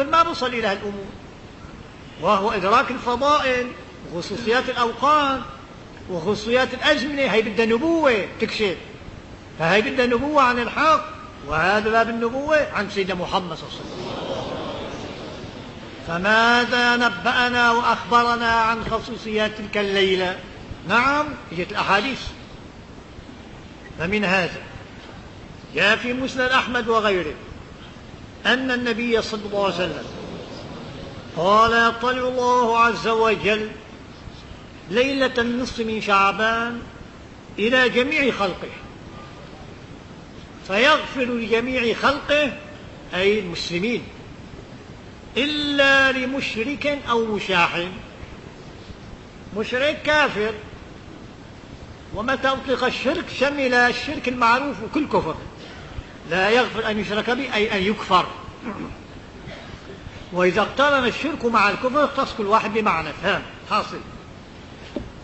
المنكر ما بوصل إلى هالأمور، وهو إدراك الفضائل وخصوصيات الأوقات وخصوصيات الأزمنة. هي بدها نبوة تكشف، فهي بدها نبوة عن الحق، وهذا باب النبوة عن سيدنا محمد صلى الله عليه وسلم. فماذا نبأنا وأخبرنا عن خصوصيات تلك الليلة؟ نعم، جاءت الأحاديث. فمن هذا جاء في مسند أحمد وغيره أن النبي صلى الله عليه وسلم قال: يطلع الله عز وجل ليلة النصف من شعبان إلى جميع خلقه فيغفر لجميع خلقه، أي المسلمين، إلا لمشرك أو مشاحن. مشرك كافر، ومتى أطلق الشرك شمل الشرك المعروف وكل كفر، لا يغفر أن يشرك به أي أن يكفر. وإذا اقترن الشرك مع الكفر اختص كل واحد بمعنى فهم حاصل.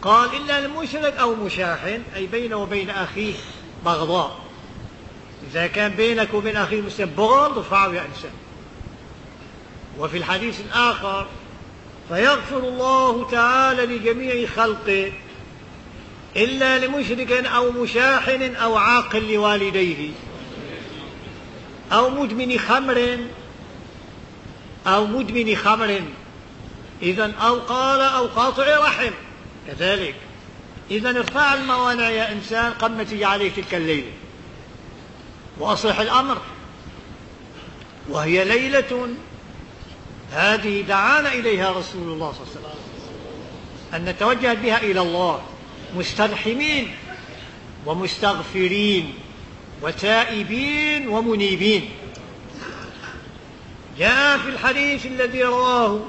قال: إلا المشرك أو مشاحن، أي بينه وبين أخيه بغضاء. إذا كان بينك وبين أخيه المسلم بغض ارفعه يا إنسان. وفي الحديث الآخر: فيغفر الله تعالى لجميع خلقه إلا لمشرك أو مشاحن أو عاق لوالديه أو مدمن خمر إذن، أو قال أو قاطع رحم كذلك. إذن ارفع الموانع يا إنسان قبل ما تيجي عليك تلك الليلة، وأصلح الأمر. وهي ليلة هذه دعانا إليها رسول الله صلى الله عليه وسلم أن نتوجه بها إلى الله مسترحمين ومستغفرين وتائبين ومنيبين. جاء في الحديث الذي رواه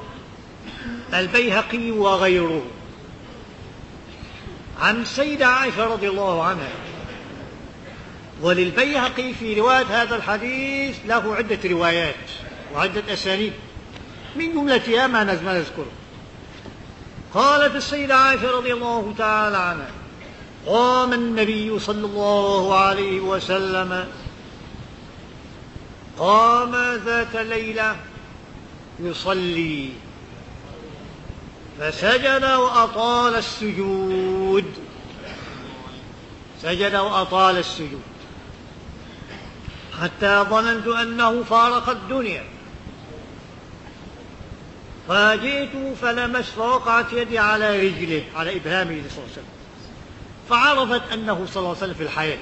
البيهقي وغيره عن السيدة عائشة رضي الله عنها، وللبيهقي في رواية هذا الحديث له عدة روايات وعدة أسانيد، من جملتها ما نذكره. قالت السيدة عائشة رضي الله تعالى عنها: قام النبي صلى الله عليه وسلم ذات ليلة يصلي فسجد وأطال السجود حتى ظننت أنه فارق الدنيا، فجئت فلمس فوقعت يدي على رجله، على إبهامه صلى الله عليه وسلم، فعرفت أنه صلى الله عليه وسلم في الحياة.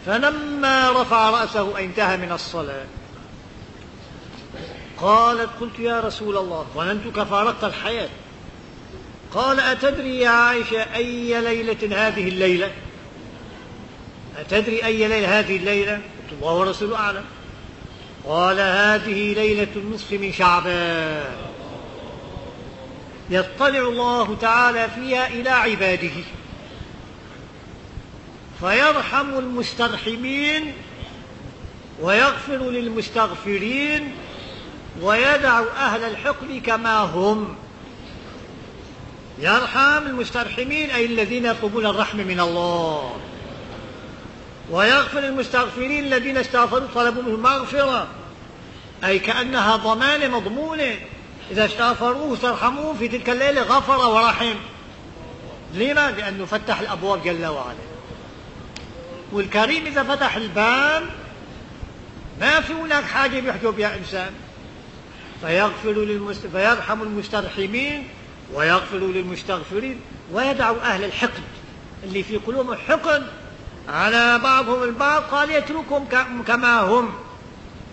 فلما رفع رأسه انتهى من الصلاة قلت: يا رسول الله، ظننتك فارقت الحياة. قال: أتدري يا عائشة أي ليلة هذه الليلة؟ أتدري أي ليلة هذه الليلة؟ قلت: الله ورسوله أعلم. قال: هذه ليلة النصف من شعبان يطلع الله تعالى فيها إلى عباده فيرحم المسترحمين ويغفر للمستغفرين ويدع أهل الحقد كما هم. يرحم المسترحمين أي الذين يطلبون الرحمة من الله، ويغفر المستغفرين الذين استغفروا طلبوا منهم مغفرة، أي كأنها ضمانة مضمونة، إذا استغفروه ترحموه في تلك الليلة غفر ورحم. لما؟ لأنه فتح الأبواب جل وعلا، والكريم إذا فتح الباب ما في هناك حاجة بيحجب يا إنسان. فيرحم المسترحمين ويغفر للمستغفرين ويدع أهل الحقد اللي في قلوبهم حقد على بعضهم البعض، قال: يتركهم كما هم.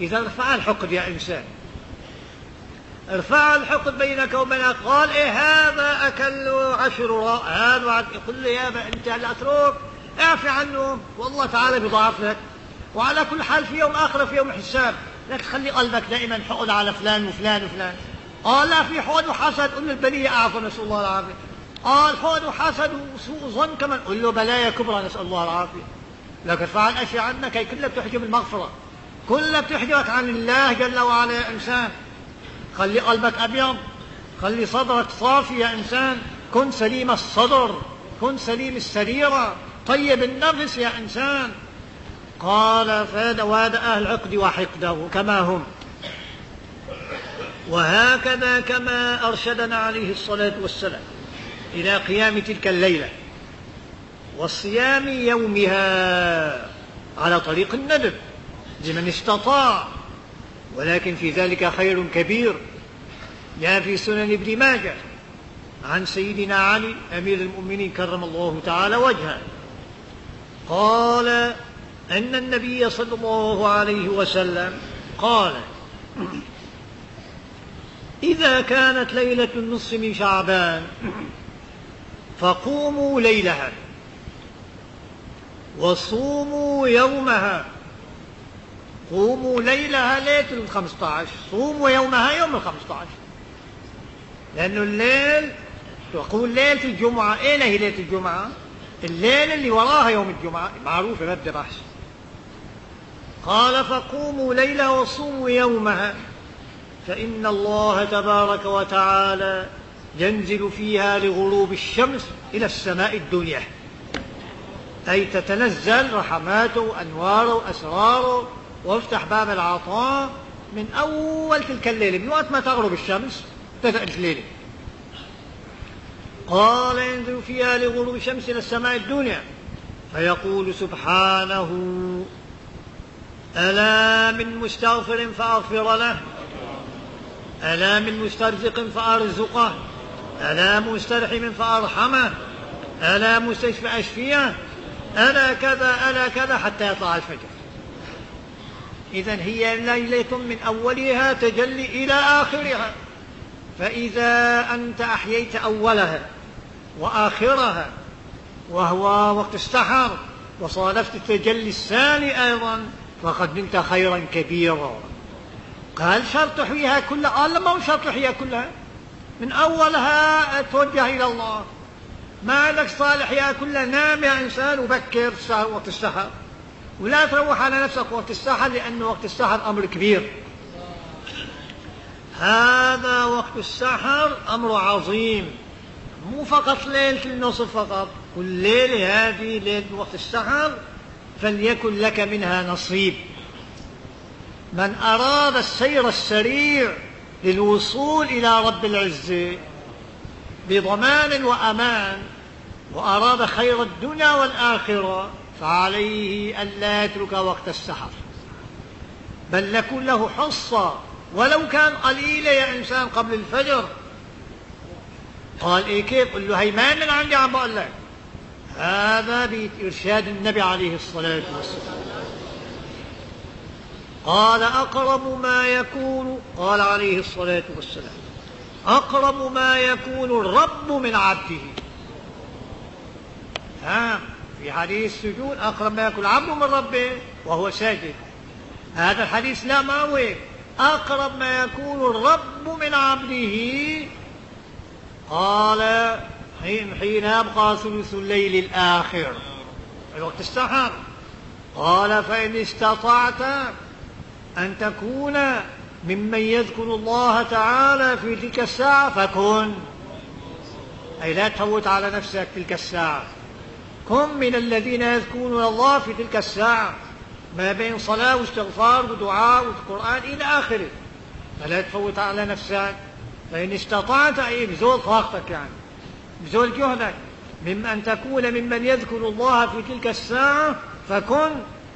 إذا ارفع الحقد يا إنسان، ارفع الحقد بينك وبين أخوك. قال: هذا أكل 10 هذا يقول لي: يا أنت لا أترك، اعفي عنهم والله تعالى بيضاعف لك. وعلى كل حال في يوم آخر، في يوم حساب، لا تخلي قلبك دائما حقد على فلان وفلان وفلان. لا، في حقد وحسد، قل البلية أعفو نسأل الله العافية. حقد وحسد وسوء ظن كمان، قل له بلايا كبرى نسأل الله العافية. لكن ارفع الأشياء عنك، هي كلها بتحجب المغفرة، كلها بتحجبك عن الله جل وعلا يا إنسان. خلي قلبك أبيض، خلي صدرك صافي يا إنسان، كن سليم الصدر، كن سليم السريرة، طيب النفس يا إنسان. قال: واد أهل العقد وحقده كما هم. وهكذا كما أرشدنا عليه الصلاة والسلام إلى قيام تلك الليلة والصيام يومها على طريق الندب لمن استطاع، ولكن في ذلك خير كبير. جاء في سنن ابن ماجه عن سيدنا علي أمير المؤمنين كرم الله تعالى وجهه قال أن النبي صلى الله عليه وسلم قال: إذا كانت ليلة النصف من شعبان فقوموا ليلها وصوموا يومها. قوموا ليلها ليلة 15، صوموا يومها يوم 15، لأنه الليل تقول ليلة الجمعة. إيه هي ليلة الجمعة؟ الليل اللي وراها يوم الجمعة، معروفة ما بدي بحث. قال: فقوموا ليلها وصوموا يومها، فإن الله تبارك وتعالى ينزل فيها لغروب الشمس إلى السماء الدنيا، أي تتنزل رحماته وأنواره وأسراره وافتح باب العطاء من أول تلك الليلة، من وقت ما تغرب الشمس ابتدأت الليلة. قال: ينزل فيها لغروب الشمس إلى السماء الدنيا فيقول سبحانه: ألا من مستغفر فأغفر له، ألا من مسترزق فأرزقه، ألا مسترحم فأرحمه، ألا مستشفى أشفيه، ألا كذا ألا كذا، حتى يطلع الفجر. إذن هي ليلة من أولها تجلي إلى آخرها، فإذا أنت أحييت أولها وآخرها وهو وقت السحر وصادفت التجلي الثاني أيضا فقد نلت خيرا كبيرا. قال: شرط تحييها كلها؟ قال: ما هو شرط تحييها كلها، من أولها توجه إلى الله، ما لك صالح يا كلها. نام يا إنسان وبكر وقت السحر، ولا تروح على نفسك وقت السحر، لأن وقت السحر أمر كبير. هذا وقت السحر أمر عظيم، مو فقط ليلة النصف فقط، كل ليلة هذه ليلة وقت السحر فليكن لك منها نصيب. من أراد السير السريع للوصول إلى رب العزة بضمان وأمان، وأراد خير الدنيا والآخرة، فعليه ألا يترك وقت السحر، بل لكن له حصة ولو كان قليلة يا إنسان قبل الفجر. قال: إيه كيف؟ قل له: هي ما من عندي عم بقول لك، هذا بإرشاد النبي عليه الصلاة والسلام. قال: أقرب ما يكون، قال عليه الصلاة والسلام: أقرب ما يكون الرب من عبده. في حديث السجود: أقرب ما يكون العبد من ربه وهو ساجد. هذا الحديث لا، ما هو أقرب ما يكون الرب من عبده. قال: حين يبقى ثلث الليل الآخر، الوقت السحر. قال: فإن استطعت أن تكون ممن يذكر الله تعالى في تلك الساعة فكن، أي لا تفوت على نفسك تلك الساعة، كن من الذين يذكرون الله في تلك الساعة، ما بين صلاة واستغفار ودعاء وقرآن إلى آخره، فلا تفوت على نفسك. فإن استطعت، أي بزول طاقتك، يعني بزول جهدك، ممن تكون ممن يذكر الله في تلك الساعة فكن،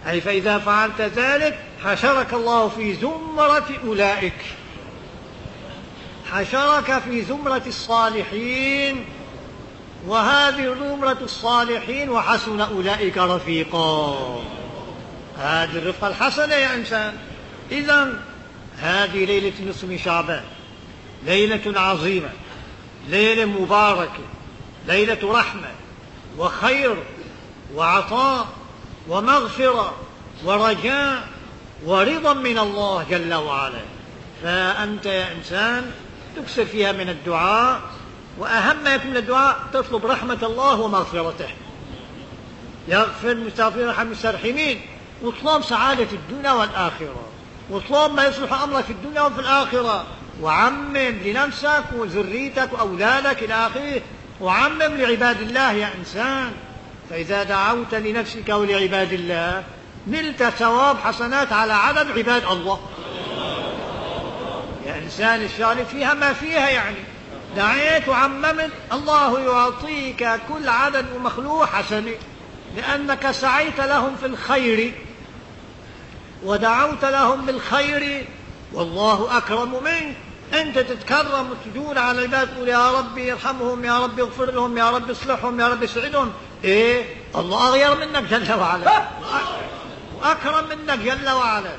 أي فإذا فعلت ذلك حشرك الله في زمرة أولئك، حشرك في زمرة الصالحين، وهذه زمرة الصالحين وحسن أولئك رفيقا. هذه الرفقة الحسنة يا إنسان. إذن هذه ليلة النصف من شعبان، ليلة عظيمة، ليلة مباركة، ليلة رحمة وخير وعطاء ومغفرة ورجاء ورضا من الله جل وعلا. فأنت يا إنسان تكثر فيها من الدعاء، وأهم ما يكون الدعاء تطلب رحمة الله ومغفرته، يغفر المستغفرين ويرحم المسترحمين، واطلب سعادة الدنيا والآخرة، واطلب ما يصلح أمرك في الدنيا وفي الآخرة، وعمم لنفسك وذريتك وأولادك إلى آخره، وعمم لعباد الله يا إنسان. فإذا دعوت لنفسك ولعباد الله نلت ثواب حسنات على عدد عباد الله. يعني الإنسان الشارب فيها ما فيها، يعني دعيت وعممت، الله يعطيك كل عدد ومخلوق حسنة، لأنك سعيت لهم في الخير ودعوت لهم بالخير، والله أكرم منك. أنت تتكرم وتجول على العباد تقول يا ربي ارحمهم، يا ربي اغفر لهم، يا ربي اصلحهم، يا ربي اسعدهم. إيه، الله أغير منك جل وعلا وأكرم منك جل وعلا.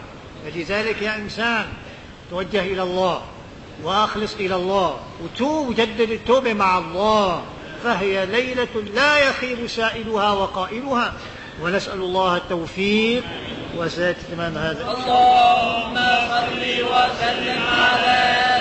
فلذلك يا إنسان توجه إلى الله وأخلص إلى الله وتوب وجدد التوبة مع الله، فهي ليلة لا يخيب سائلها وقائلها، ونسأل الله التوفيق وسداد هذا. اللهم صل وسلم على